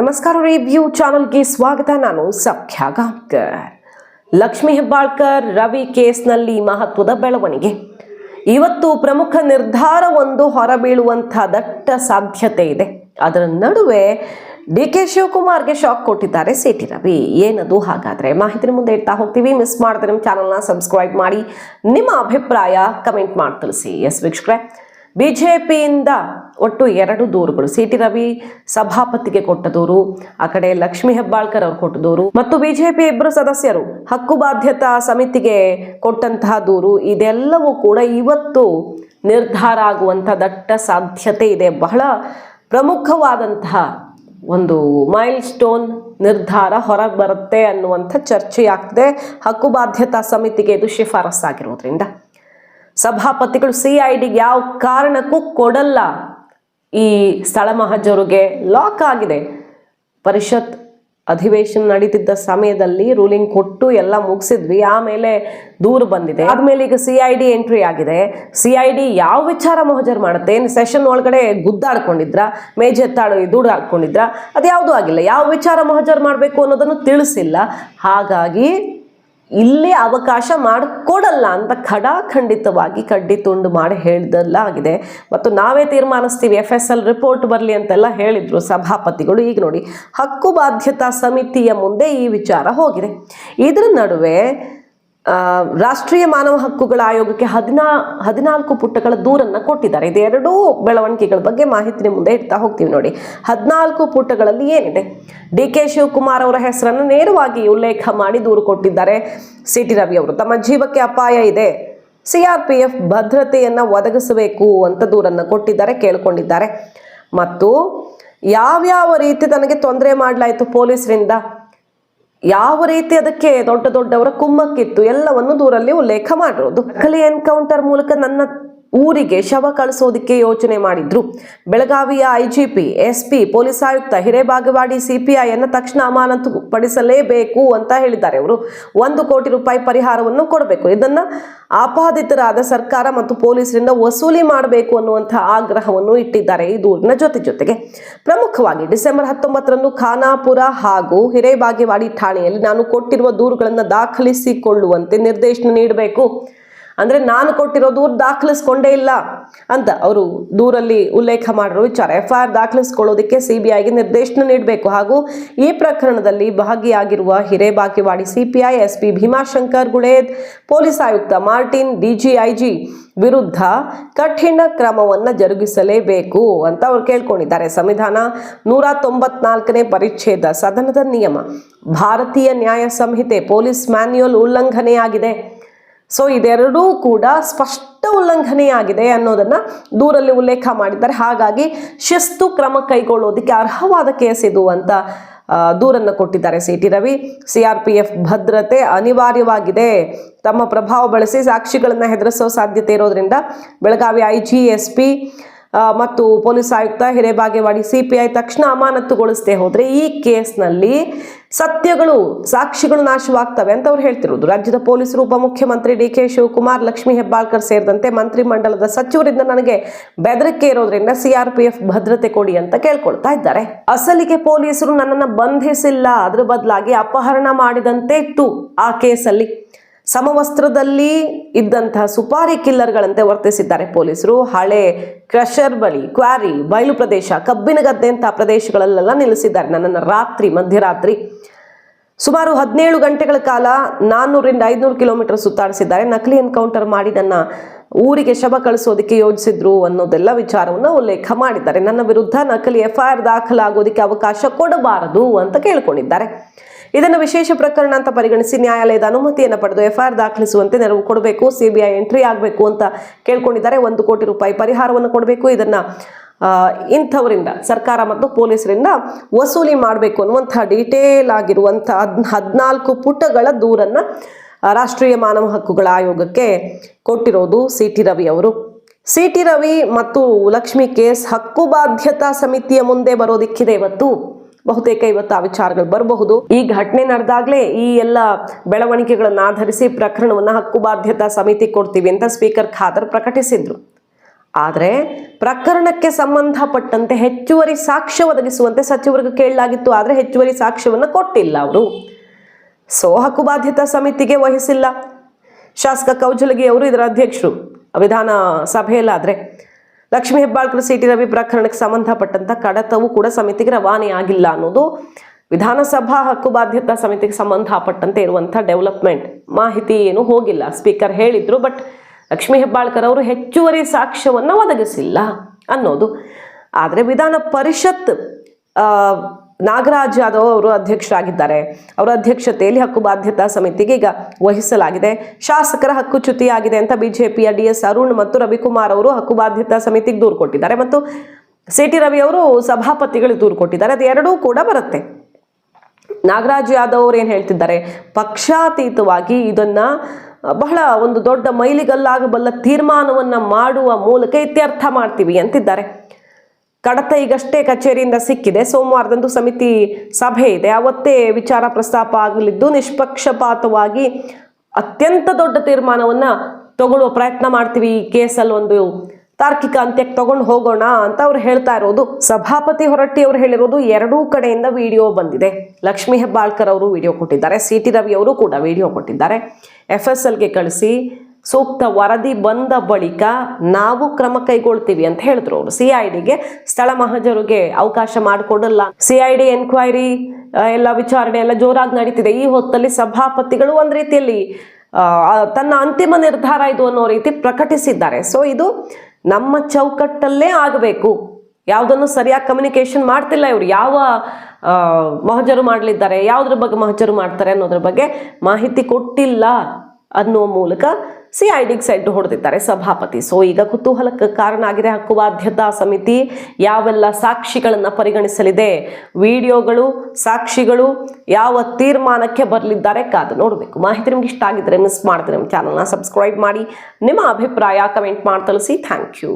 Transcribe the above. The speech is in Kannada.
ನಮಸ್ಕಾರ, ರಿವ್ಯೂ ಚಾನಲ್ಗೆ ಸ್ವಾಗತ. ನಾನು ಸೌಖ್ಯ ಗಾಂವ್ಕರ್. ಲಕ್ಷ್ಮಿ ಹೆಬ್ಬಾಳ್ಕರ್ ರವಿ ಕೇಸ್ನಲ್ಲಿ ಮಹತ್ವದ ಬೆಳವಣಿಗೆ. ಇವತ್ತು ಪ್ರಮುಖ ನಿರ್ಧಾರವೊಂದು ಹೊರಬೀಳುವಂತಹ ದಟ್ಟ ಸಾಧ್ಯತೆ ಇದೆ. ಅದರ ನಡುವೆ ಡಿ.ಕೆ. ಶಿವಕುಮಾರ್ಗೆ ಶಾಕ್ ಕೊಟ್ಟಿದ್ದಾರೆ ಸಿ.ಟಿ. ರವಿ. ಏನದು ಹಾಗಾದ್ರೆ ಮಾಹಿತಿ ಮುಂದೆ ಇಡ್ತಾ ಹೋಗ್ತೀವಿ. ಮಿಸ್ ಮಾಡದೆ ನಮ್ಮ ಚಾನಲ್ನ ಸಬ್ಸ್ಕ್ರೈಬ್ ಮಾಡಿ, ನಿಮ್ಮ ಅಭಿಪ್ರಾಯ ಕಮೆಂಟ್ ಮಾಡಿ ತಿಳಿಸಿ. ಎಸ್ ವೀಕ್ಷಕರೇ, ಬಿಜೆಪಿಯಿಂದ ಒಟ್ಟು 2 ದೂರುಗಳು. ಸಿ.ಟಿ. ರವಿ ಸಭಾಪತಿಗೆ ಕೊಟ್ಟ ದೂರು, ಆ ಕಡೆ ಲಕ್ಷ್ಮಿ ಹೆಬ್ಬಾಳ್ಕರ್ ಅವರು ಕೊಟ್ಟ ದೂರು, ಮತ್ತು ಬಿಜೆಪಿ 2 ಸದಸ್ಯರು ಹಕ್ಕು ಬಾಧ್ಯತಾ ಸಮಿತಿಗೆ ಕೊಟ್ಟಂತಹ ದೂರು, ಇದೆಲ್ಲವೂ ಕೂಡ ಇವತ್ತು ನಿರ್ಧಾರ ಆಗುವಂಥ ದಟ್ಟ ಸಾಧ್ಯತೆ ಇದೆ. ಬಹಳ ಪ್ರಮುಖವಾದಂತಹ ಒಂದು ಮೈಲ್ ಸ್ಟೋನ್ ನಿರ್ಧಾರ ಹೊರ ಬರುತ್ತೆ ಅನ್ನುವಂಥ ಚರ್ಚೆ ಆಗ್ತದೆ. ಹಕ್ಕು ಬಾಧ್ಯತಾ ಸಮಿತಿಗೆ ಇದು ಶಿಫಾರಸ್ಸಾಗಿರೋದ್ರಿಂದ ಸಭಾಪತಿಗಳು CIDಗೆ ಯಾವ ಕಾರಣಕ್ಕೂ ಕೊಡಲ್ಲ. ಈ ಸ್ಥಳ ಮಹಜರಿಗೆ ಲಾಕ್ ಆಗಿದೆ. ಪರಿಷತ್ ಅಧಿವೇಶನ ನಡೀತಿದ್ದ ಸಮಯದಲ್ಲಿ ರೂಲಿಂಗ್ ಕೊಟ್ಟು ಎಲ್ಲ ಮುಗಿಸಿದ್ವಿ. ಆಮೇಲೆ ದೂರು ಬಂದಿದೆ. ಆದ್ಮೇಲೆ ಈಗ CID ಎಂಟ್ರಿ ಆಗಿದೆ. CID ಯಾವ ವಿಚಾರ ಮಹಜರ್ ಮಾಡುತ್ತೆ? ಏನು ಸೆಷನ್ ಒಳಗಡೆ ಗುದ್ದಾಡ್ಕೊಂಡಿದ್ರ, ಮೇಜೆತ್ತಾಡು ದೂರು ಹಾಕೊಂಡಿದ್ರ? ಅದು ಯಾವುದೂ ಆಗಿಲ್ಲ. ಯಾವ ವಿಚಾರ ಮಹಜರ್ ಮಾಡಬೇಕು ಅನ್ನೋದನ್ನು ತಿಳಿಸಿಲ್ಲ. ಹಾಗಾಗಿ ಇಲ್ಲಿ ಅವಕಾಶ ಮಾಡಿಕೊಡಲ್ಲ ಅಂತ ಖಡಾಖಂಡಿತವಾಗಿ ಕಡ್ಡಿ ತುಂಡು ಮಾಡಿ ಹೇಳಿದಲ್ಲಾಗಿದೆ. ಮತ್ತು ನಾವೇ ತೀರ್ಮಾನಿಸ್ತೀವಿ, FSL ರಿಪೋರ್ಟ್ ಬರಲಿ ಅಂತೆಲ್ಲ ಹೇಳಿದ್ರು ಸಭಾಪತಿಗಳು. ಈಗ ನೋಡಿ, ಹಕ್ಕು ಬಾಧ್ಯತಾ ಸಮಿತಿಯ ಮುಂದೆ ಈ ವಿಚಾರ ಹೋಗಿದೆ. ಇದರ ನಡುವೆ ರಾಷ್ಟ್ರೀಯ ಮಾನವ ಹಕ್ಕುಗಳ ಆಯೋಗಕ್ಕೆ 14 ಪುಟಗಳ ದೂರನ್ನು ಕೊಟ್ಟಿದ್ದಾರೆ. ಇದೆರಡೂ ಬೆಳವಣಿಗೆಗಳ ಬಗ್ಗೆ ಮಾಹಿತಿ ಮುಂದೆ ಇಡ್ತಾ ಹೋಗ್ತೀವಿ. ನೋಡಿ, 14 ಪುಟಗಳಲ್ಲಿ ಏನಿದೆ? ಡಿ.ಕೆ. ಶಿವಕುಮಾರ್ ಅವರ ಹೆಸರನ್ನು ನೇರವಾಗಿ ಉಲ್ಲೇಖ ಮಾಡಿ ದೂರು ಕೊಟ್ಟಿದ್ದಾರೆ ಸಿ.ಟಿ. ರವಿ ಅವರು. ತಮ್ಮ ಜೀವಕ್ಕೆ ಅಪಾಯ ಇದೆ, CRPF ಭದ್ರತೆಯನ್ನು ಒದಗಿಸಬೇಕು ಅಂತ ದೂರನ್ನು ಕೊಟ್ಟಿದ್ದಾರೆ, ಕೇಳಿಕೊಂಡಿದ್ದಾರೆ. ಮತ್ತು ಯಾವ್ಯಾವ ರೀತಿ ತನಗೆ ತೊಂದರೆ ಮಾಡಲಾಯಿತು ಪೊಲೀಸರಿಂದ, ಯಾವ ರೀತಿ ಅದಕ್ಕೆ ದೊಡ್ಡವರ ಕುಮ್ಮಕ್ಕಿತ್ತು, ಎಲ್ಲವನ್ನು ದೂರಲ್ಲಿ ಉಲ್ಲೇಖ ಮಾಡಿರೋದು. ನಕಲಿ ಎನ್ಕೌಂಟರ್ ಮೂಲಕ ನನ್ನ ಊರಿಗೆ ಶವ ಕಳಿಸೋದಕ್ಕೆ ಯೋಚನೆ ಮಾಡಿದ್ರು. ಬೆಳಗಾವಿಯ IGP, SP, ಪೊಲೀಸ್ ಆಯುಕ್ತ ಹಿರೇಬಾಗೇವಾಡಿ CPI ಅನ್ನು ತಕ್ಷಣ ಅಮಾನತು ಪಡಿಸಲೇಬೇಕು ಅಂತ ಹೇಳಿದ್ದಾರೆ ಅವರು. 1 ಕೋಟಿ ರೂಪಾಯಿ ಪರಿಹಾರವನ್ನು ಕೊಡಬೇಕು. ಇದನ್ನ ಆಪಾದಿತರಾದ ಸರ್ಕಾರ ಮತ್ತು ಪೊಲೀಸರಿಂದ ವಸೂಲಿ ಮಾಡಬೇಕು ಅನ್ನುವಂಥ ಆಗ್ರಹವನ್ನು ಇಟ್ಟಿದ್ದಾರೆ ಈ ದೂರಿನ ಜೊತೆಗೆ. ಪ್ರಮುಖವಾಗಿ ಡಿಸೆಂಬರ್ 19ರಂದು ಖಾನಾಪುರ ಹಾಗೂ ಹಿರೇಬಾಗೇವಾಡಿ ಠಾಣೆಯಲ್ಲಿ ನಾನು ಕೊಟ್ಟಿರುವ ದೂರುಗಳನ್ನು ದಾಖಲಿಸಿಕೊಳ್ಳುವಂತೆ ನಿರ್ದೇಶನ ನೀಡಬೇಕು. ಅಂದರೆ ನಾನು ಕೊಟ್ಟಿರೋ ದೂರು ದಾಖಲಿಸ್ಕೊಂಡೇ ಇಲ್ಲ ಅಂತ ಅವರು ದೂರಲ್ಲಿ ಉಲ್ಲೇಖ ಮಾಡಿರೋ ವಿಚಾರ. FIR ದಾಖಲಿಸ್ಕೊಳ್ಳೋದಕ್ಕೆ CBIಗೆ ನಿರ್ದೇಶನ ನೀಡಬೇಕು. ಹಾಗೂ ಈ ಪ್ರಕರಣದಲ್ಲಿ ಭಾಗಿಯಾಗಿರುವ Hirebagewadi CPI, SP Bhimashankar ಗುಳೇದ್, police ಆಯುಕ್ತ ಮಾರ್ಟಿನ್, DGIG ವಿರುದ್ಧ ಕಠಿಣ ಕ್ರಮವನ್ನು ಜರುಗಿಸಲೇಬೇಕು ಅಂತ ಅವರು ಕೇಳ್ಕೊಂಡಿದ್ದಾರೆ. ಸಂವಿಧಾನ 194ನೇ ಪರಿಚ್ಛೇದ, ಸದನದ ನಿಯಮ, ಭಾರತೀಯ ನ್ಯಾಯ ಸಂಹಿತೆ, ಪೊಲೀಸ್ ಮ್ಯಾನ್ಯುಯಲ್ ಉಲ್ಲಂಘನೆಯಾಗಿದೆ. ಸೊ ಇದೆರಡೂ ಕೂಡ ಸ್ಪಷ್ಟ ಉಲ್ಲಂಘನೆಯಾಗಿದೆ ಅನ್ನೋದನ್ನ ದೂರಲ್ಲಿ ಉಲ್ಲೇಖ ಮಾಡಿದ್ದಾರೆ. ಹಾಗಾಗಿ ಶಿಸ್ತು ಕ್ರಮ ಕೈಗೊಳ್ಳೋದಕ್ಕೆ ಅರ್ಹವಾದ ಕೇಸ್ ಇದು ಅಂತ ದೂರನ್ನು ಕೊಟ್ಟಿದ್ದಾರೆ ಸಿ.ಟಿ. ರವಿ. CRPF ಭದ್ರತೆ ಅನಿವಾರ್ಯವಾಗಿದೆ. ತಮ್ಮ ಪ್ರಭಾವ ಬಳಸಿ ಸಾಕ್ಷಿಗಳನ್ನು ಹೆದರಿಸೋ ಸಾಧ್ಯತೆ ಇರೋದ್ರಿಂದ ಬೆಳಗಾವಿ IG, SP ಮತ್ತು ಪೊಲೀಸ್ ಆಯುಕ್ತ ಹಿರೇಬಾಗೇವಾಡಿ CPI ತಕ್ಷಣ ಅಮಾನತುಗೊಳಿಸದೆ ಹೋದ್ರೆ ಈ ಕೇಸ್ನಲ್ಲಿ ಸತ್ಯಗಳು, ಸಾಕ್ಷಿಗಳು ನಾಶವಾಗ್ತವೆ ಅಂತ ಅವ್ರು ಹೇಳ್ತಿರೋದು. ರಾಜ್ಯದ ಪೊಲೀಸರು, ಉಪಮುಖ್ಯಮಂತ್ರಿ ಡಿ.ಕೆ. ಶಿವಕುಮಾರ್, ಲಕ್ಷ್ಮಿ ಹೆಬ್ಬಾಳ್ಕರ್ ಸೇರಿದಂತೆ ಮಂತ್ರಿಮಂಡಲದ ಸಚಿವರಿಂದ ನನಗೆ ಬೆದರಿಕೆ ಇರೋದ್ರಿಂದ CRPF ಭದ್ರತೆ ಕೊಡಿ ಅಂತ ಕೇಳ್ಕೊಳ್ತಾ ಇದ್ದಾರೆ. ಅಸಲಿಗೆ ಪೊಲೀಸರು ನನ್ನನ್ನು ಬಂಧಿಸಿಲ್ಲ, ಅದ್ರ ಬದಲಾಗಿ ಅಪಹರಣ ಮಾಡಿದಂತೆ ಇತ್ತು ಆ ಕೇಸಲ್ಲಿ. ಸಮವಸ್ತ್ರದಲ್ಲಿ ಇದ್ದಂತಹ ಸುಪಾರಿ ಕಿಲ್ಲರ್ಗಳಂತೆ ವರ್ತಿಸಿದ್ದಾರೆ ಪೊಲೀಸರು. ಹಳೆ ಕ್ರಷರ್ ಬಳಿ, ಕ್ವಾರಿ, ಬಯಲು ಪ್ರದೇಶ, ಕಬ್ಬಿನ ಗದ್ದೆ ಅಂತ ಪ್ರದೇಶಗಳಲ್ಲೆಲ್ಲ ನಿಲ್ಲಿಸಿದ್ದಾರೆ ನನ್ನನ್ನು. ಮಧ್ಯರಾತ್ರಿ ಸುಮಾರು 17 ಗಂಟೆಗಳ ಕಾಲ 400ರಿಂದ 500 ಕಿಲೋಮೀಟರ್ ಸುತ್ತಾಡಿಸಿದ್ದಾರೆ. ನಕಲಿ ಎನ್ಕೌಂಟರ್ ಮಾಡಿ ನನ್ನ ಊರಿಗೆ ಶವ ಕಳಿಸೋದಕ್ಕೆ ಯೋಜಿಸಿದ್ರು ಅನ್ನೋದೆಲ್ಲ ವಿಚಾರವನ್ನು ಉಲ್ಲೇಖ ಮಾಡಿದ್ದಾರೆ. ನನ್ನ ವಿರುದ್ಧ ನಕಲಿ FIR ದಾಖಲಾಗೋದಕ್ಕೆ ಅವಕಾಶ ಕೊಡಬಾರದು ಅಂತ ಕೇಳ್ಕೊಂಡಿದ್ದಾರೆ. ಇದನ್ನು ವಿಶೇಷ ಪ್ರಕರಣ ಅಂತ ಪರಿಗಣಿಸಿ ನ್ಯಾಯಾಲಯದ ಅನುಮತಿಯನ್ನು ಪಡೆದು FIR ದಾಖಲಿಸುವಂತೆ ನೆರವು ಕೊಡಬೇಕು, CBI ಎಂಟ್ರಿ ಆಗಬೇಕು ಅಂತ ಕೇಳ್ಕೊಂಡಿದ್ದಾರೆ. 1 ಕೋಟಿ ರೂಪಾಯಿ ಪರಿಹಾರವನ್ನು ಕೊಡಬೇಕು. ಇದನ್ನ ಇಂಥವರಿಂದ, ಸರ್ಕಾರ ಮತ್ತು ಪೊಲೀಸರಿಂದ ವಸೂಲಿ ಮಾಡಬೇಕು ಅನ್ನುವಂಥ ಡೀಟೇಲ್ ಆಗಿರುವಂಥ 14 ಪುಟಗಳ ದೂರನ್ನ ರಾಷ್ಟ್ರೀಯ ಮಾನವ ಹಕ್ಕುಗಳ ಆಯೋಗಕ್ಕೆ ಕೊಟ್ಟಿರೋದು ಸಿ.ಟಿ. ರವಿ ಅವರು. ಸಿ.ಟಿ. ರವಿ ಮತ್ತು ಲಕ್ಷ್ಮಿ ಕೇಸ್ ಹಕ್ಕು ಬಾಧ್ಯತಾ ಸಮಿತಿಯ ಮುಂದೆ ಬರೋದಿಕ್ಕಿದೆ ಇವತ್ತು. ಬಹುತೇಕ ಇವತ್ತು ಆ ವಿಚಾರಗಳು ಬರಬಹುದು. ಈ ಘಟನೆ ನಡೆದಾಗಲೇ ಈ ಎಲ್ಲ ಬೆಳವಣಿಗೆಗಳನ್ನು ಆಧರಿಸಿ ಪ್ರಕರಣವನ್ನು ಹಕ್ಕು ಬಾಧ್ಯತಾ ಸಮಿತಿ ಕೊಡ್ತೀವಿ ಅಂತ ಸ್ಪೀಕರ್ ಖಾದರ್ ಪ್ರಕಟಿಸಿದ್ರು. ಆದರೆ ಪ್ರಕರಣಕ್ಕೆ ಸಂಬಂಧಪಟ್ಟಂತೆ ಹೆಚ್ಚುವರಿ ಸಾಕ್ಷ್ಯ ಒದಗಿಸುವಂತೆ ಸಚಿವರಿಗೆ ಕೇಳಲಾಗಿತ್ತು. ಆದರೆ ಹೆಚ್ಚುವರಿ ಸಾಕ್ಷ್ಯವನ್ನು ಕೊಟ್ಟಿಲ್ಲ ಅವರು. ಸೊ ಹಕ್ಕುಬಾಧ್ಯತಾ ಸಮಿತಿಗೆ ವಹಿಸಿಲ್ಲ. ಶಾಸಕ ಕೌಜಲಗಿ ಅವರು ಇದರ ಅಧ್ಯಕ್ಷರು ವಿಧಾನ ಸಭೆಯಲ್ಲಾದರೆ. ಲಕ್ಷ್ಮೀ ಹೆಬ್ಬಾಳ್ಕರ್ ಸಿ ಟಿ ರವಿ ಪ್ರಕರಣಕ್ಕೆ ಸಂಬಂಧಪಟ್ಟಂತ ಕಡತವು ಕೂಡ ಸಮಿತಿಗೆ ರವಾನೆ ಆಗಿಲ್ಲ ಅನ್ನೋದು ವಿಧಾನಸಭಾ ಹಕ್ಕುಬಾಧ್ಯತಾ ಸಮಿತಿಗೆ ಸಂಬಂಧಪಟ್ಟಂತೆ ಇರುವಂಥ ಡೆವಲಪ್ಮೆಂಟ್. ಮಾಹಿತಿ ಏನು ಹೋಗಿಲ್ಲ, ಸ್ಪೀಕರ್ ಹೇಳಿದ್ರು. ಬಟ್ ಲಕ್ಷ್ಮೀ ಹೆಬ್ಬಾಳ್ಕರ್ ಅವರು ಹೆಚ್ಚುವರಿ ಸಾಕ್ಷ್ಯವನ್ನು ಒದಗಿಸಿಲ್ಲ ಅನ್ನೋದು. ಆದರೆ ವಿಧಾನ ಪರಿಷತ್ ನಾಗರಾಜ್ ಯಾದವ್ ಅವರು ಅಧ್ಯಕ್ಷರಾಗಿದ್ದಾರೆ. ಅವರ ಅಧ್ಯಕ್ಷತೆಯಲ್ಲಿ ಹಕ್ಕುಬಾಧ್ಯತಾ ಸಮಿತಿಗೆ ಈಗ ವಹಿಸಲಾಗಿದೆ. ಶಾಸಕರ ಹಕ್ಕುಚ್ಯುತಿಯಾಗಿದೆ ಅಂತ ಬಿಜೆಪಿಯ DS ಅರುಣ್ ಮತ್ತು ರವಿಕುಮಾರ್ ಅವರು ಹಕ್ಕುಬಾಧ್ಯತಾ ಸಮಿತಿಗೆ ದೂರು ಕೊಟ್ಟಿದ್ದಾರೆ ಮತ್ತು ಸಿ ಟಿ ರವಿ ಅವರು ಸಭಾಪತಿಗಳಿಗೆ ದೂರು ಕೊಟ್ಟಿದ್ದಾರೆ. ಅದು ಎರಡೂ ಕೂಡ ಬರುತ್ತೆ. ನಾಗರಾಜ್ ಯಾದವ್ ಅವರು ಏನು ಹೇಳ್ತಿದ್ದಾರೆ, ಪಕ್ಷಾತೀತವಾಗಿ ಇದನ್ನ ಬಹಳ ಒಂದು ದೊಡ್ಡ ಮೈಲಿಗಲ್ಲಾಗಬಲ್ಲ ತೀರ್ಮಾನವನ್ನ ಮಾಡುವ ಮೂಲಕ ಇತ್ಯರ್ಥ ಮಾಡ್ತೀವಿ ಅಂತಿದ್ದಾರೆ. ಕಡತ ಈಗಷ್ಟೇ ಕಚೇರಿಯಿಂದ ಸಿಕ್ಕಿದೆ. ಸೋಮವಾರದಂದು ಸಮಿತಿ ಸಭೆ ಇದೆ. ಅವತ್ತೇ ವಿಚಾರ ಪ್ರಸ್ತಾಪ ಆಗಲಿದ್ದು ನಿಷ್ಪಕ್ಷಪಾತವಾಗಿ ಅತ್ಯಂತ ದೊಡ್ಡ ತೀರ್ಮಾನವನ್ನ ತಗೊಳ್ಳುವ ಪ್ರಯತ್ನ ಮಾಡ್ತೀವಿ. ಈ ಕೇಸಲ್ಲಿ ಒಂದು ತಾರ್ಕಿಕ ಅಂತ್ಯಕ್ಕೆ ತಗೊಂಡು ಹೋಗೋಣ ಅಂತ ಅವ್ರು ಹೇಳ್ತಾ ಇರೋದು. ಸಭಾಪತಿ ಹೊರಟ್ಟಿ ಅವರು ಹೇಳಿರೋದು ಎರಡೂ ಕಡೆಯಿಂದ ವಿಡಿಯೋ ಬಂದಿದೆ. ಲಕ್ಷ್ಮೀ ಹೆಬ್ಬಾಳ್ಕರ್ ಅವರು ವಿಡಿಯೋ ಕೊಟ್ಟಿದ್ದಾರೆ, ಸಿ ಟಿ ರವಿ ಅವರು ಕೂಡ ವಿಡಿಯೋ ಕೊಟ್ಟಿದ್ದಾರೆ. FSLಗೆ ಕಳಿಸಿ ಸೂಕ್ತ ವರದಿ ಬಂದ ಬಳಿಕ ನಾವು ಕ್ರಮ ಕೈಗೊಳ್ತೀವಿ ಅಂತ ಹೇಳಿದ್ರು ಅವರು. CIDಗೆ ಸ್ಥಳ ಮಹಜರಿಗೆ ಅವಕಾಶ ಮಾಡಿಕೊಡಲ್ಲ. CID ಎನ್ಕ್ವೈರಿ ಎಲ್ಲ ವಿಚಾರಣೆ ಎಲ್ಲ ಜೋರಾಗಿ ನಡೀತಿದೆ. ಈ ಹೊತ್ತಲ್ಲಿ ಸಭಾಪತಿಗಳು ಒಂದು ರೀತಿಯಲ್ಲಿ ತನ್ನ ಅಂತಿಮ ನಿರ್ಧಾರ ಇದು ಅನ್ನೋ ರೀತಿ ಪ್ರಕಟಿಸಿದ್ದಾರೆ. ಸೊ ಇದು ನಮ್ಮ ಚೌಕಟ್ಟಲ್ಲೇ ಆಗಬೇಕು. ಯಾವುದನ್ನು ಸರಿಯಾಗಿ ಕಮ್ಯುನಿಕೇಶನ್ ಮಾಡ್ತಿಲ್ಲ ಇವರು. ಯಾವ ಮಹಜರು ಮಾಡಲಿದ್ದಾರೆ, ಯಾವುದ್ರ ಬಗ್ಗೆ ಮಹಜರು ಮಾಡ್ತಾರೆ ಅನ್ನೋದ್ರ ಬಗ್ಗೆ ಮಾಹಿತಿ ಕೊಟ್ಟಿಲ್ಲ ಅನ್ನೋ ಮೂಲಕ CIDಗೆ ಸೆಡ್ಡು ಹೊಡೆದಿದ್ದಾರೆ ಸಭಾಪತಿ. ಸೊ ಈಗ ಕುತೂಹಲಕ್ಕೆ ಕಾರಣ ಆಗಿದೆ. ಹಕ್ಕುಬಾಧ್ಯತಾ ಸಮಿತಿ ಯಾವೆಲ್ಲ ಸಾಕ್ಷಿಗಳನ್ನು ಪರಿಗಣಿಸಲಿದೆ, ವಿಡಿಯೋಗಳು, ಸಾಕ್ಷಿಗಳು ಯಾವ ತೀರ್ಮಾನಕ್ಕೆ ಬರಲಿದ್ದಾರೆ ಕಾದು ನೋಡಬೇಕು. ಮಾಹಿತಿ ನಿಮ್ಗೆ ಇಷ್ಟ ಆಗಿದ್ರೆ ಮಿಸ್ ಮಾಡಿದ್ರೆ ನಮ್ಮ ಚಾನಲ್ನ ಸಬ್ಸ್ಕ್ರೈಬ್ ಮಾಡಿ. ನಿಮ್ಮ ಅಭಿಪ್ರಾಯ ಕಮೆಂಟ್ ಮಾಡಿ ತಿಳಿಸಿ. Thank you.